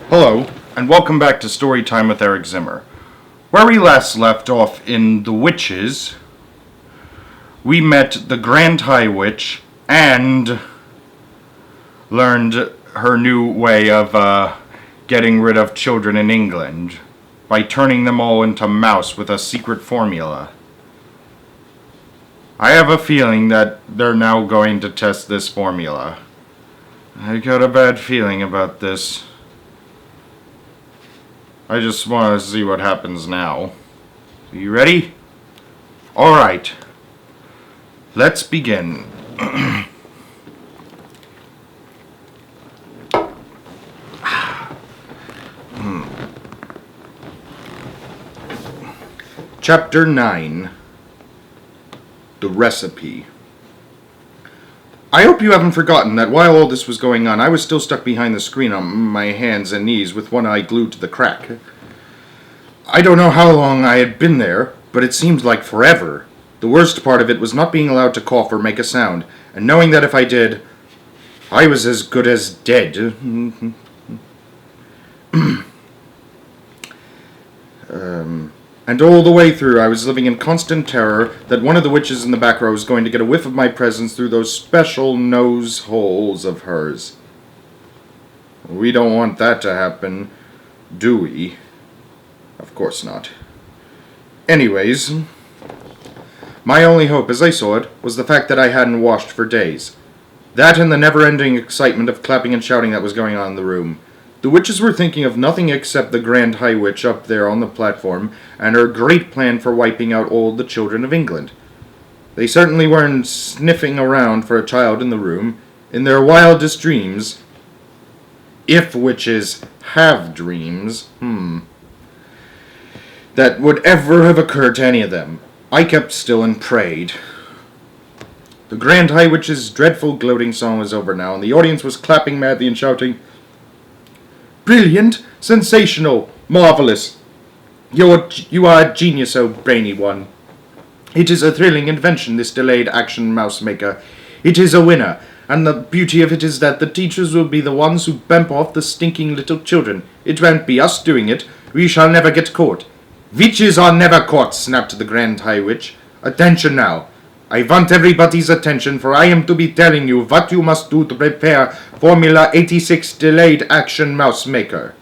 Hello, and welcome back to Storytime with Eric Zimmer. Where we last left off in The Witches, we met the Grand High Witch and learned her new way of getting rid of children in England by turning them all into mouse with a secret formula. I have a feeling that they're now going to test this formula. I got a bad feeling about this. I just want to see what happens now. Are you ready? Alright. Let's begin. Chapter 9. The Recipe. I hope you haven't forgotten that while all this was going on, I was still stuck behind the screen on my hands and knees with one eye glued to the crack. I don't know how long I had been there, but it seemed like forever. The worst part of it was not being allowed to cough or make a sound, and knowing that if I did, I was as good as dead. And all the way through I was living in constant terror that one of the witches in the back row was going to get a whiff of my presence through those special nose holes of hers. We don't want that to happen, do we? Of course not. Anyways, my only hope, as I saw it, was the fact that I hadn't washed for days. That and the never-ending excitement of clapping and shouting that was going on in the room. The witches were thinking of nothing except the Grand High Witch up there on the platform and her great plan for wiping out all the children of England. They certainly weren't sniffing around for a child in the room. In their wildest dreams, if witches have dreams, that would ever have occurred to any of them. I kept still and prayed. The Grand High Witch's dreadful gloating song was over now, and the audience was clapping madly and shouting, "Brilliant! Sensational! Marvelous! You are a genius, oh brainy one! It is a thrilling invention, this delayed action mouse maker. It is a winner, and the beauty of it is that the teachers will be the ones who bump off the stinking little children. It won't be us doing it. We shall never get caught." "Witches are never caught," snapped the Grand High Witch. "Attention now. I want everybody's attention, for I am to be telling you what you must do to prepare Formula 86 Delayed Action Mouse Maker."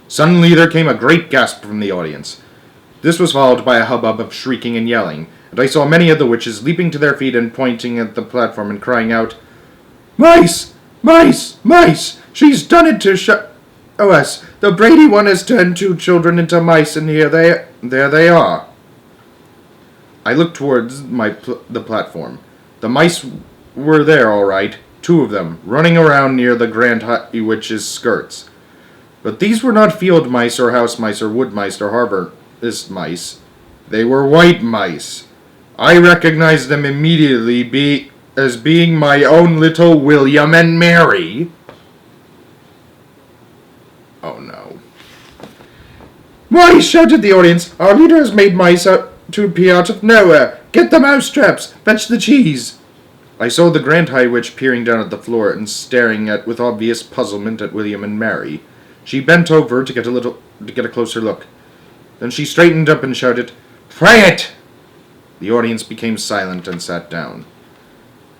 Suddenly there came a great gasp from the audience. This was followed by a hubbub of shrieking and yelling, and I saw many of the witches leaping to their feet and pointing at the platform and crying out, "Mice! Mice! Mice! She's done it to show us! The Brady one has turned 2 children into mice, and there they are." I looked towards the platform. The mice were there, all right, 2 of them, running around near the Grand High Witch's skirts. But these were not field mice or house mice or wood mice or harvest mice. They were white mice. I recognized them immediately as being my own little William and Mary. Oh no. "Why," shouted the audience, "our leader has made mice to appear out of nowhere. Get the mouse traps! Fetch the cheese!" I saw the Grand High Witch peering down at the floor and staring with obvious puzzlement at William and Mary. She bent over to get a closer look. Then she straightened up and shouted, "Try it!" The audience became silent and sat down.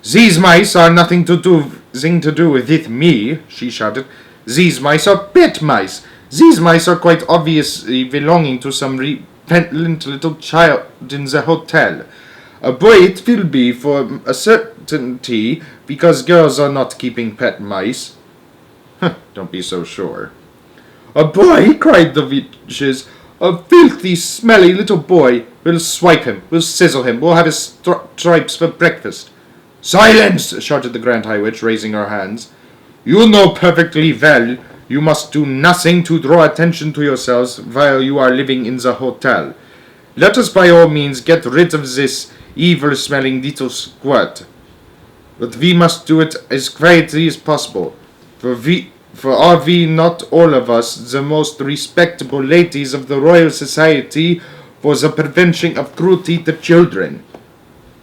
"These mice are nothing to do with me," she shouted. "These mice are pet mice. These mice are quite obviously belonging to some repentant little child in the hotel. A boy it will be for a certainty, because girls are not keeping pet mice." "Don't be so sure." "A boy!" cried the witches. "A filthy, smelly little boy. We'll swipe him. We'll sizzle him. We'll have his stripes for breakfast." "Silence!" shouted the Grand High Witch, raising her hands. "You know perfectly well you must do nothing to draw attention to yourselves while you are living in the hotel. Let us by all means get rid of this evil-smelling little squirt. But we must do it as quietly as possible, for are we not all of us the most respectable ladies of the Royal Society for the Prevention of Cruelty to Children?"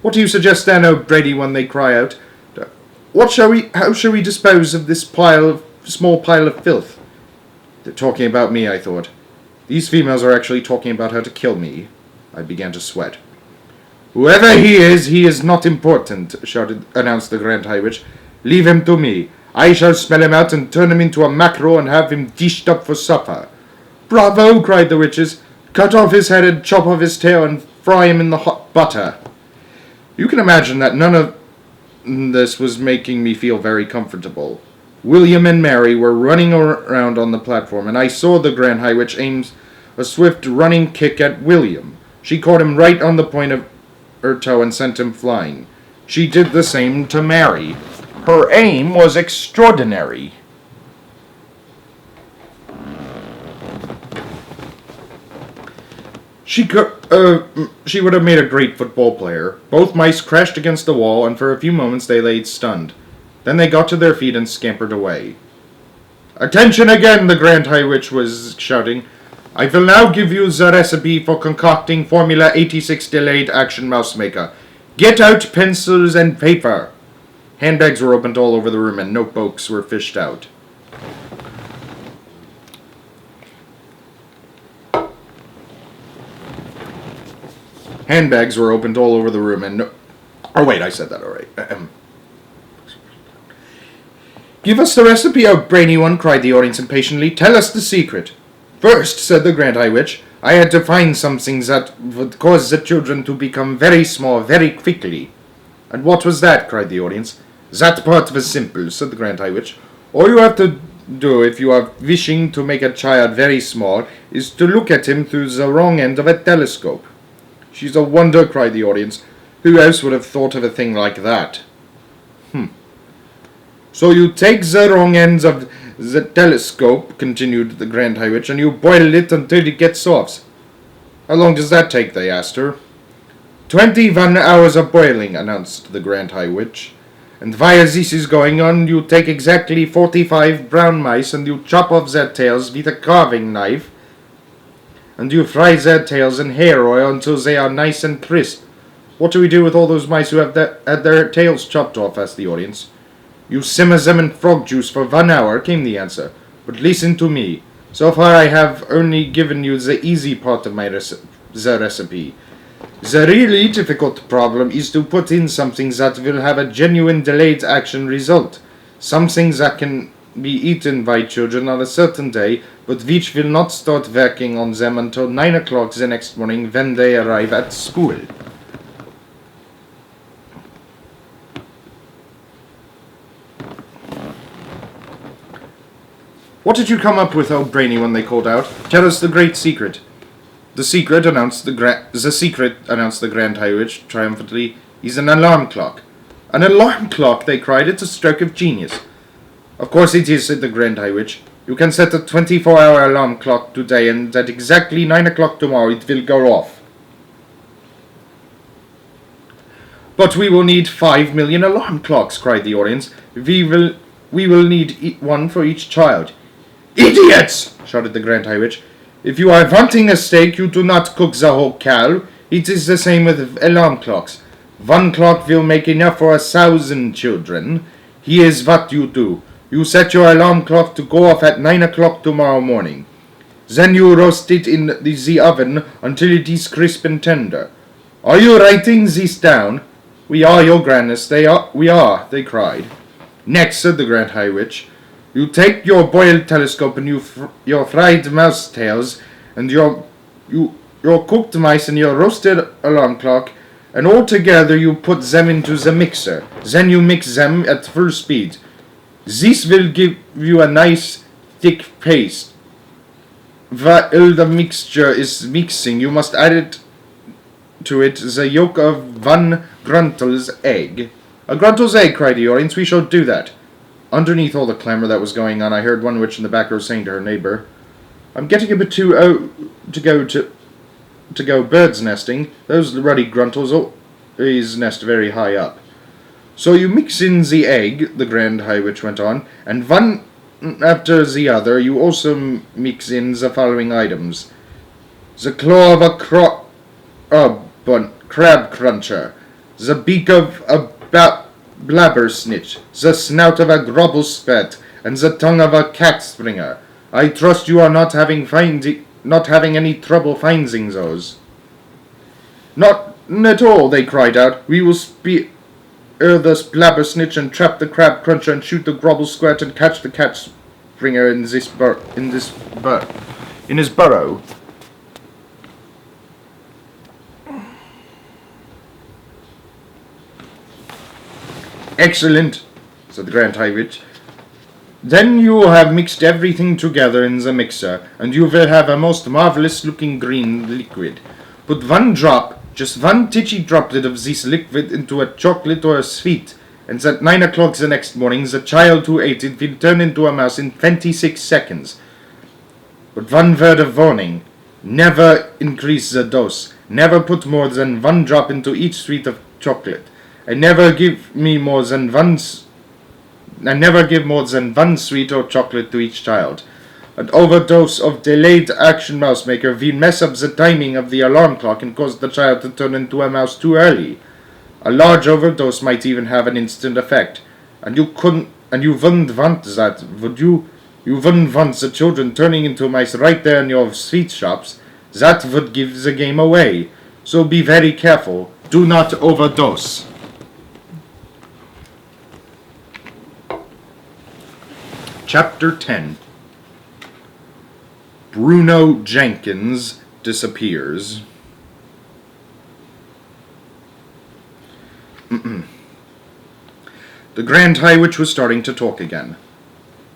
"What do you suggest then, O Brady one?" they cry out. How shall we dispose of this small pile of filth?" They're talking about me, I thought. These females are actually talking about how to kill me. I began to sweat. Whoever he is not important, announced the Grand High Witch. Leave him to me. I shall smell him out and turn him into a mackerel and have him dished up for supper. Bravo, cried the witches. Cut off his head and chop off his tail and fry him in the hot butter. You can imagine that none of this was making me feel very comfortable. William and Mary were running around on the platform, and I saw the Grand High Witch aim a swift running kick at William. She caught him right on the point of her toe and sent him flying. She did the same to Mary. Her aim was extraordinary. She would have made a great football player. Both mice crashed against the wall, and for a few moments they lay stunned. Then they got to their feet and scampered away. Attention again, the Grand High Witch was shouting. I will now give you the recipe for concocting Formula 86 Delayed Action Mouse Maker. Get out pencils and paper. Handbags were opened all over the room and notebooks were fished out. Handbags were opened all over the room and oh wait, I said that alright. Give us the recipe, oh brainy one, cried the audience impatiently. Tell us the secret. First, said the Grand High Witch, I had to find something that would cause the children to become very small very quickly. And what was that? Cried the audience. That part was simple, said the Grand High Witch. All you have to do if you are wishing to make a child very small is to look at him through the wrong end of a telescope. She's a wonder, cried the audience. Who else would have thought of a thing like that? So you take the wrong ends of the telescope, continued the Grand High Witch, and you boil it until it gets soft. How long does that take? They asked her. 21 hours of boiling, announced the Grand High Witch. And while this is going on, you take exactly 45 brown mice and you chop off their tails with a carving knife, and you fry their tails in hair oil until they are nice and crisp. What do we do with all those mice who have had their tails chopped off? Asked the audience. You simmer them in frog juice for 1 hour, came the answer. But listen to me. So far I have only given you the easy part of the recipe. The really difficult problem is to put in something that will have a genuine delayed action result. Something that can be eaten by children on a certain day, but which will not start working on them until 9 o'clock the next morning when they arrive at school. What did you come up with, oh brainy one? They called out. Tell us the great secret. The secret, announced the Grand High Witch triumphantly, is an alarm clock. An alarm clock, they cried. It's a stroke of genius. Of course it is, said the Grand High Witch. You can set a 24-hour alarm clock today, and at exactly 9 o'clock tomorrow it will go off. But we will need 5 million alarm clocks, cried the audience. We will need one for each child. Idiots! Shouted the Grand High Witch. If you are wanting a steak, you do not cook the whole cow. It is the same with alarm clocks. 1 clock will make enough for 1,000 children. Here's what you do. You set your alarm clock to go off at 9 o'clock tomorrow morning. Then you roast it in the oven until it is crisp and tender. Are you writing this down? We are, your grandness. We are, they cried. Next, said the Grand High Witch, you take your boiled telescope and your fried mouse tails and your cooked mice and your roasted alarm clock, and all together you put them into the mixer. Then you mix them at full speed. This will give you a nice thick paste. While the mixture is mixing, you must add to it the yolk of 1 Gruntle's egg. A Gruntle's egg, cried the audience. We shall do that. Underneath all the clamor that was going on, I heard one witch in the back row saying to her neighbor, I'm getting a bit too old to go birds nesting. Those ruddy Gruntles always nest very high up. So you mix in the egg, the Grand High Witch went on, and one after the other you also mix in the following items. The claw of a crab cruncher, the beak of a blabber snitch, the snout of a grobblespat, and the tongue of a cat springer. I trust you are not having any trouble finding those. Not at all, they cried out. We will spear the blabbersnitch and trap the crab cruncher and shoot the grobble squirt and catch the cat springer in his burrow. Excellent, said the Grand High Witch. Then you will have mixed everything together in the mixer, and you will have a most marvelous looking green liquid. Put one drop, just one titchy droplet of this liquid into a chocolate or a sweet, and at 9 o'clock the next morning the child who ate it will turn into a mouse in 26 seconds. But one word of warning, never increase the dose, never put more than one drop into each sweet of chocolate, and never give more than one sweet or chocolate to each child. An overdose of delayed action mouse maker will mess up the timing of the alarm clock and cause the child to turn into a mouse too early. A large overdose might even have an instant effect, and you wouldn't want that, would you? You wouldn't want the children turning into mice right there in your sweet shops. That would give the game away. So be very careful. Do not overdose. Chapter 10. Bruno Jenkins disappears. The Grand High Witch was starting to talk again.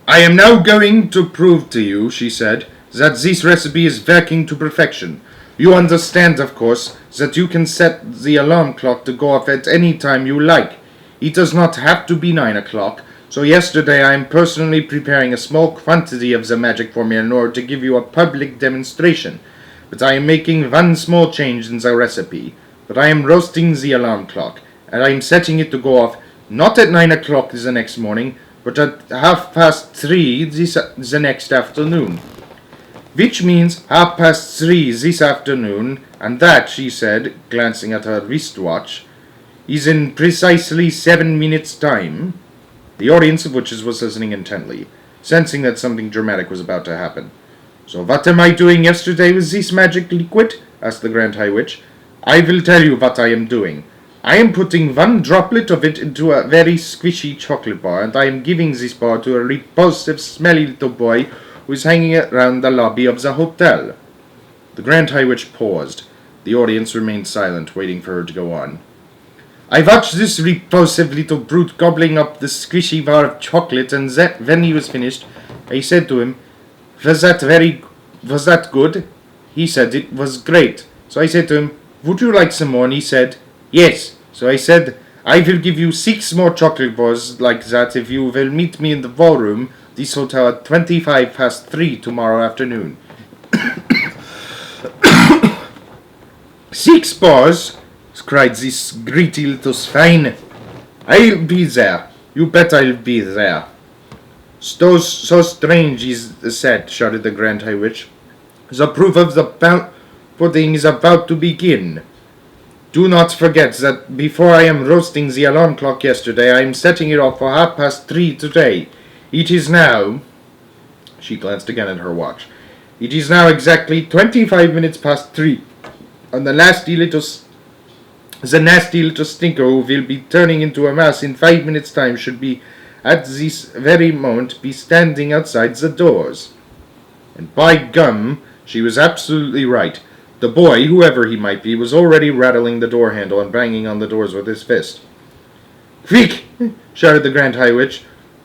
I am now going to prove to you, she said, that this recipe is working to perfection. You understand, of course, that you can set the alarm clock to go off at any time you like. It does not have to be 9 o'clock. So yesterday I am personally preparing a small quantity of the magic formula in order to give you a public demonstration. But I am making one small change in the recipe. But I am roasting the alarm clock, and I am setting it to go off not at 9 o'clock the next morning, but at 3:30 the next afternoon. Which means 3:30 this afternoon, and that, she said, glancing at her wristwatch, is in precisely 7 minutes' time. The audience of witches was listening intently, sensing that something dramatic was about to happen. So what am I doing yesterday with this magic liquid? Asked the Grand High Witch. I will tell you what I am doing. I am putting one droplet of it into a very squishy chocolate bar, and I am giving this bar to a repulsive, smelly little boy who is hanging around the lobby of the hotel. The Grand High Witch paused. The audience remained silent, waiting for her to go on. I watched this repulsive little brute gobbling up the squishy bar of chocolate, and when he was finished, I said to him, Was that good? He said it was great. So I said to him, Would you like some more? And he said, Yes. So I said, I will give you 6 more chocolate bars like that if you will meet me in the ballroom, this hotel at 3:25 tomorrow afternoon. 6 bars? Cried this greedy little swine. I'll be there. You bet I'll be there. So strange is said, shouted the Grand High Witch. The proof of the pudding is about to begin. Do not forget that before I am roasting the alarm clock yesterday, I am setting it off for 3:30 today. It is now... She glanced again at her watch. It is now exactly 25 minutes past 3, and the nasty little stinker who will be turning into a mouse in 5 minutes' time should be, at this very moment, be standing outside the doors. And by gum, she was absolutely right. The boy, whoever he might be, was already rattling the door handle and banging on the doors with his fist. Quick! Shouted the Grand High Witch.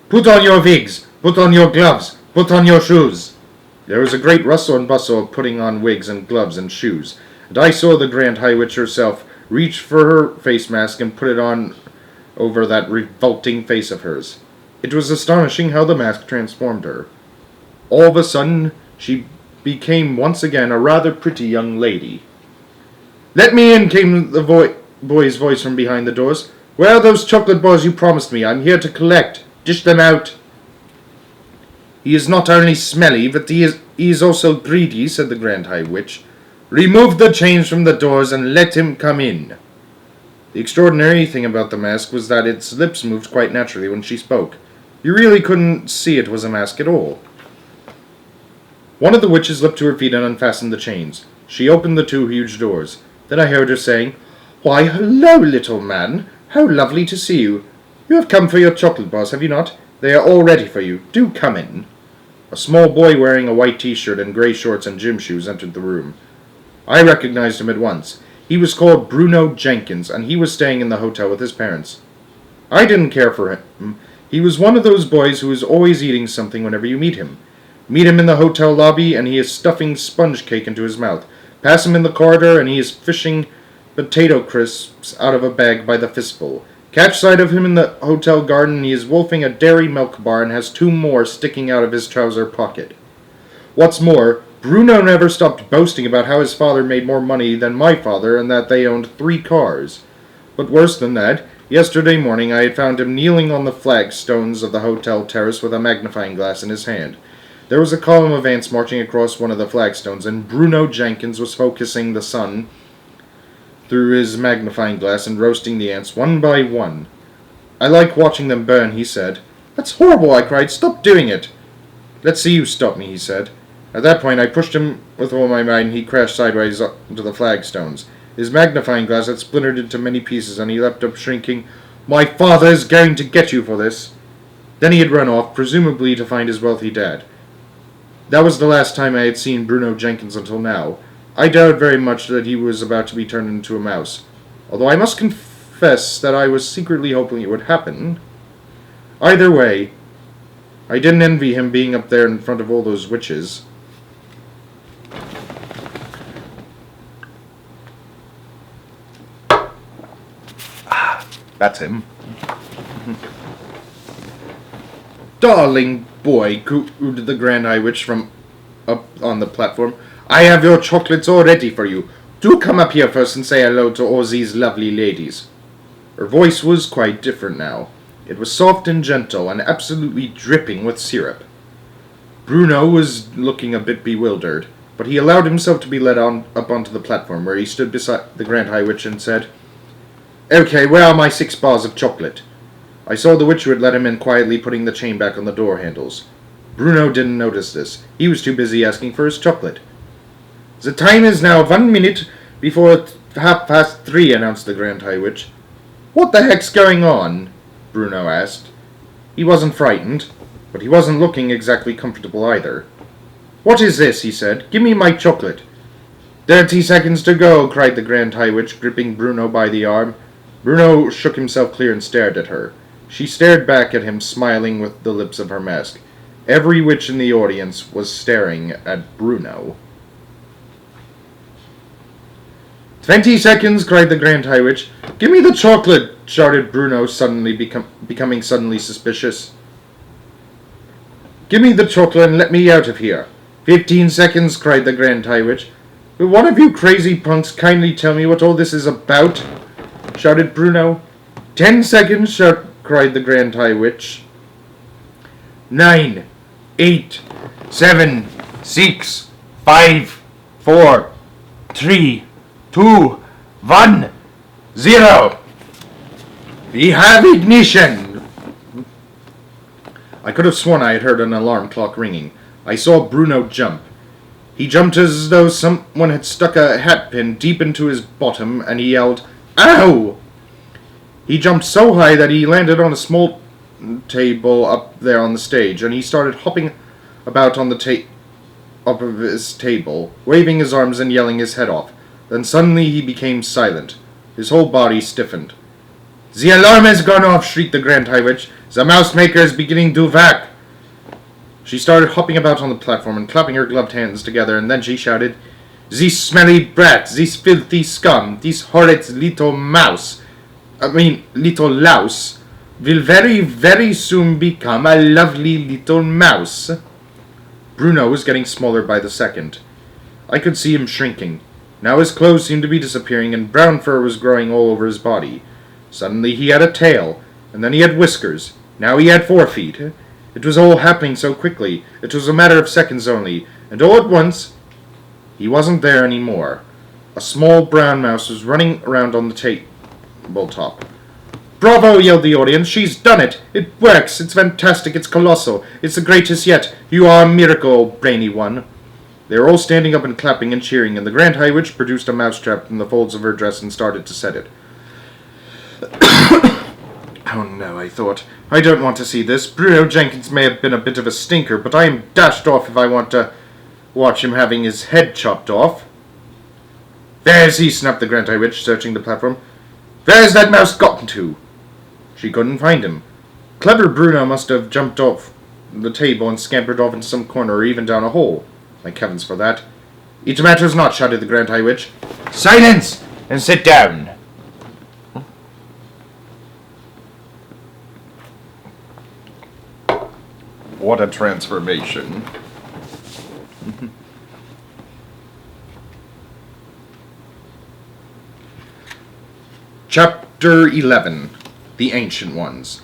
Put on your wigs! Put on your gloves! Put on your shoes! There was a great rustle and bustle of putting on wigs and gloves and shoes, and I saw the Grand High Witch herself reach for her face mask and put it on over that revolting face of hers. It was astonishing how the mask transformed her. All of a sudden, she became once again a rather pretty young lady. Let me in, came the boy's voice from behind the doors. Where are those chocolate bars you promised me? I'm here to collect. Dish them out. He is not only smelly, but he is also greedy, said the Grand High Witch. Remove the chains from the doors and let him come in. The extraordinary thing about the mask was that its lips moved quite naturally when she spoke. You really couldn't see it was a mask at all. One of the witches leapt to her feet and unfastened the chains. She opened the two huge doors. Then I heard her saying, "Why, hello, little man. How lovely to see you. You have come for your chocolate bars, have you not? They are all ready for you. Do come in." A small boy wearing a white t-shirt and grey shorts and gym shoes entered the room. I recognized him at once. He was called Bruno Jenkins, and he was staying in the hotel with his parents. I didn't care for him. He was one of those boys who is always eating something whenever you meet him. Meet him in the hotel lobby, and he is stuffing sponge cake into his mouth. Pass him in the corridor, and he is fishing potato crisps out of a bag by the fistful. Catch sight of him in the hotel garden, and he is wolfing a dairy milk bar and has 2 more sticking out of his trouser pocket. What's more, Bruno never stopped boasting about how his father made more money than my father and that they owned 3 cars. But worse than that, yesterday morning I had found him kneeling on the flagstones of the hotel terrace with a magnifying glass in his hand. There was a column of ants marching across one of the flagstones, and Bruno Jenkins was focusing the sun through his magnifying glass and roasting the ants one by one. "I like watching them burn," he said. "That's horrible," I cried. "Stop doing it." "Let's see you stop me," he said. At that point I pushed him with all my might, and he crashed sideways onto the flagstones. His magnifying glass had splintered into many pieces, and he leapt up shrieking, "My father is going to get you for this." Then he had run off, presumably to find his wealthy dad. That was the last time I had seen Bruno Jenkins until now. I doubt very much that he was about to be turned into a mouse, although I must confess that I was secretly hoping it would happen. Either way, I didn't envy him being up there in front of all those witches. That's him. "Darling boy," cooed the Grand High Witch from up on the platform, "I have your chocolates all ready for you. Do come up here first and say hello to all these lovely ladies." Her voice was quite different now. It was soft and gentle and absolutely dripping with syrup. Bruno was looking a bit bewildered, but he allowed himself to be led on up onto the platform, where he stood beside the Grand High Witch and said, "Okay, where are my 6 bars of chocolate?" I saw the witch who had let him in quietly putting the chain back on the door handles. Bruno didn't notice this. He was too busy asking for his chocolate. "The time is now 1 minute before 3:30, announced the Grand High Witch. "What the heck's going on?" Bruno asked. He wasn't frightened, but he wasn't looking exactly comfortable either. "What is this?" he said. "Give me my chocolate." 30 seconds to go," cried the Grand High Witch, gripping Bruno by the arm. Bruno shook himself clear and stared at her. She stared back at him, smiling with the lips of her mask. Every witch in the audience was staring at Bruno. 20 seconds, cried the Grand High Witch. "Give me the chocolate," shouted Bruno, suddenly becoming suddenly suspicious. "Give me the chocolate and let me out of here." 15 seconds, cried the Grand High Witch. "Will one of you crazy punks kindly tell me what all this is about?" shouted Bruno. 10 seconds, cried the Grand High Witch. 9, 8, 7, 6, 5, 4, 3, 2, 1, 0. We have ignition. I could have sworn I had heard an alarm clock ringing. I saw Bruno jump. He jumped as though someone had stuck a hat pin deep into his bottom, and he yelled, "Ow!" He jumped so high that he landed on a small table up there on the stage, and he started hopping about on the top of his table, waving his arms and yelling his head off. Then suddenly he became silent. His whole body stiffened. "The alarm has gone off!" shrieked the Grand High Witch. "The mouse maker is beginning to work!" She started hopping about on the platform and clapping her gloved hands together, and then she shouted, "This smelly brat, this filthy scum, this horrid little louse, will very, very soon become a lovely little mouse." Bruno was getting smaller by the second. I could see him shrinking. Now his clothes seemed to be disappearing, and brown fur was growing all over his body. Suddenly he had a tail, and then he had whiskers. Now he had 4 feet. It was all happening so quickly. It was a matter of seconds only, and all at once, he wasn't there anymore. A small brown mouse was running around on the tabletop. "Bravo!" yelled the audience. "She's done it! It works! It's fantastic! It's colossal! It's the greatest yet! You are a miracle, brainy one!" They were all standing up and clapping and cheering, and the Grand High Witch produced a mousetrap from the folds of her dress and started to set it. Oh no, I thought. I don't want to see this. Bruno Jenkins may have been a bit of a stinker, but I am dashed off if I want to watch him having his head chopped off. There's he, snapped the Grand High Witch, searching the platform. Where's that mouse gotten to? She couldn't find him. Clever Bruno must have jumped off the table and scampered off into some corner or even down a hole. Thank heavens for that. It matters not, shouted the Grand High Witch. Silence! And sit down! What a transformation. Chapter 11. The Ancient Ones.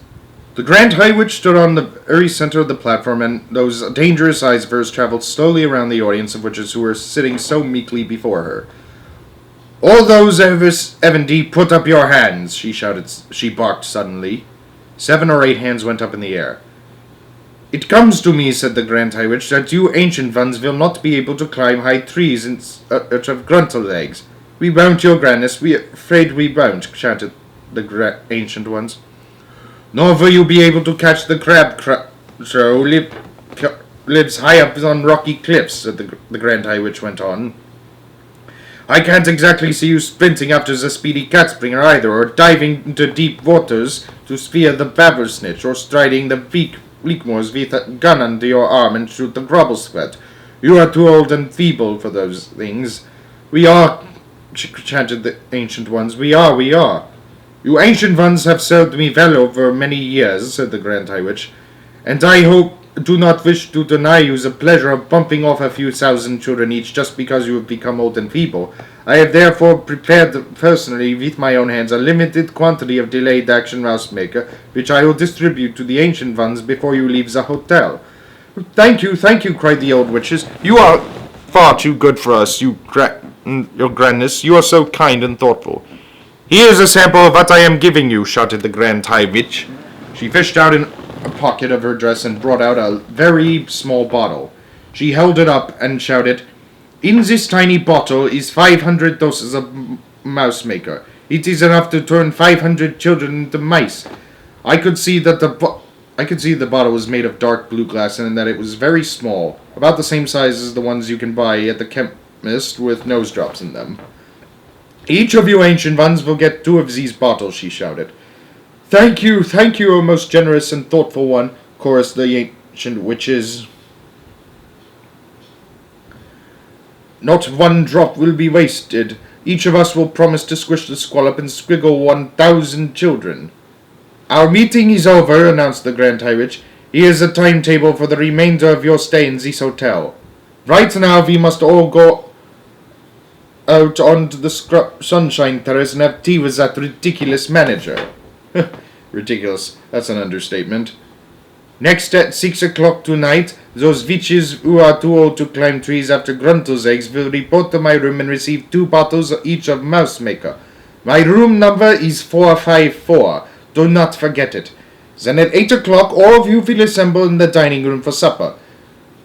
The Grand High Witch stood on the very center of the platform, and those dangerous eyes of hers traveled slowly around the audience of witches who were sitting so meekly before her. All those Evan-D, put up your hands, she shouted. She barked suddenly. 7 or 8 hands went up in the air. It comes to me, said the Grand High Witch, that you ancient ones will not be able to climb high trees out of gruntle eggs. We won't, your grandness, we afraid we won't, chanted the ancient ones. Nor will you be able to catch the crab crow lives high up on rocky cliffs, said the Grand High Witch went on. I can't exactly see you sprinting after the speedy cat springer either, or diving into deep waters to spear the babbersnitch, or striding the bleakmoors with a gun under your arm and shoot the grubblesweat. You are too old and feeble for those things. We are, chanted the ancient ones. We are. You ancient ones have served me well over many years, said the Grand High Witch, and I do not wish to deny you the pleasure of bumping off a few thousand children each just because you have become old and feeble. I have therefore prepared personally with my own hands a limited quantity of delayed action mouse maker, which I will distribute to the ancient ones before you leave the hotel. Thank you, cried the old witches. You are far too good for us, your grandness. You are so kind and thoughtful. Here's a sample of what I am giving you, shouted the Grand High Witch. She fished out a pocket of her dress and brought out a very small bottle. She held it up and shouted, In this tiny bottle is 500 doses of mouse maker. It is enough to turn 500 children into mice. I could see the bottle was made of dark blue glass and that it was very small, about the same size as the ones you can buy at the chemist with nose drops in them. Each of you ancient ones will get 2 of these bottles, she shouted. Thank you, O most generous and thoughtful one, chorused the ancient witches. Not one drop will be wasted. Each of us will promise to squish the squallop and squiggle 1,000 children. Our meeting is over, announced the Grand High Witch. Here's a timetable for the remainder of your stay in this hotel. Right now we must all go out onto the Sunshine Terrace and have tea with that ridiculous manager. Ridiculous, that's an understatement. Next at 6 o'clock tonight, those witches who are too old to climb trees after gruntle's eggs will report to my room and receive 2 bottles each of mouse maker. My room number is 454. Do not forget it. Then at 8 o'clock, all of you will assemble in the dining room for supper.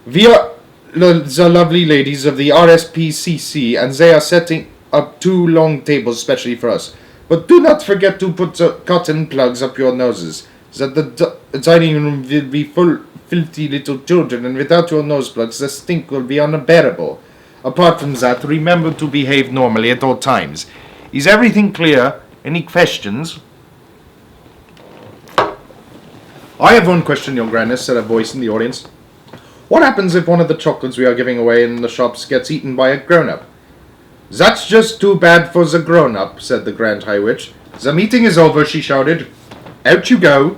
We are the lovely ladies of the RSPCC, and they are setting up 2 long tables specially for us. But do not forget to put the cotton plugs up your noses, that the dining room will be full filthy little children, and without your nose plugs the stink will be unbearable. Apart from that, remember to behave normally at all times. Is everything clear? Any questions? I have one question, your grandness, said a voice in the audience. What happens if one of the chocolates we are giving away in the shops gets eaten by a grown-up? That's just too bad for the grown-up, said the Grand High Witch. The meeting is over, she shouted. Out you go.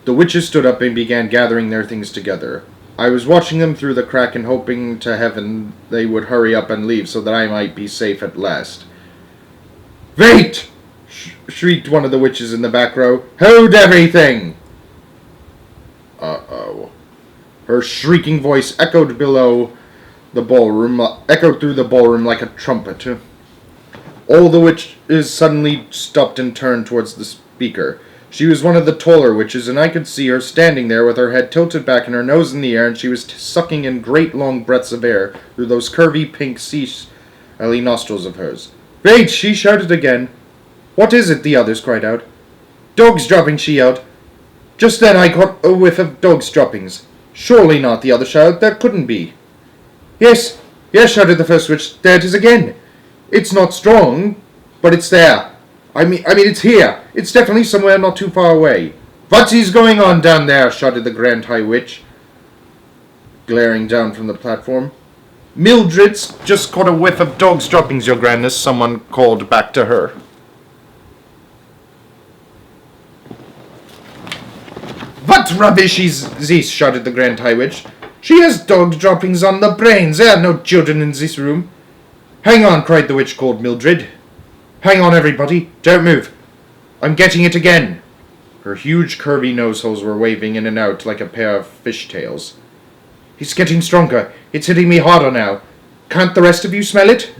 The witches stood up and began gathering their things together. I was watching them through the crack and hoping to heaven they would hurry up and leave so that I might be safe at last. Wait! Shrieked one of the witches in the back row. Hold everything! Uh-oh. Her shrieking voice echoed through the ballroom like a trumpet. All the witches suddenly stopped and turned towards the speaker. She was one of the taller witches, and I could see her standing there with her head tilted back and her nose in the air, and she was sucking in great long breaths of air through those curvy pink sea-shelly nostrils of hers. "Wait!" she shouted again. "What is it?" the others cried out. "Dogs dropping!" she yelled. Just then I caught a whiff of dogs' droppings. "Surely not!" the other shouted. "There couldn't be." "Yes, yes!" shouted the first witch. "There it is again! It's not strong, but it's there. I mean, it's here. It's definitely somewhere not too far away." "What is going on down there?" shouted the Grand High Witch, glaring down from the platform. "Mildred's just caught a whiff of dog's droppings, your grandness," someone called back to her. "What rubbish is this?" shouted the Grand High Witch. "She has dog droppings on the brains. There are no children in this room." "Hang on," cried the witch called Mildred. "Hang on, everybody. Don't move. I'm getting it again." Her huge curvy nose holes were waving in and out like a pair of fishtails. "It's getting stronger. It's hitting me harder now. Can't the rest of you smell it?"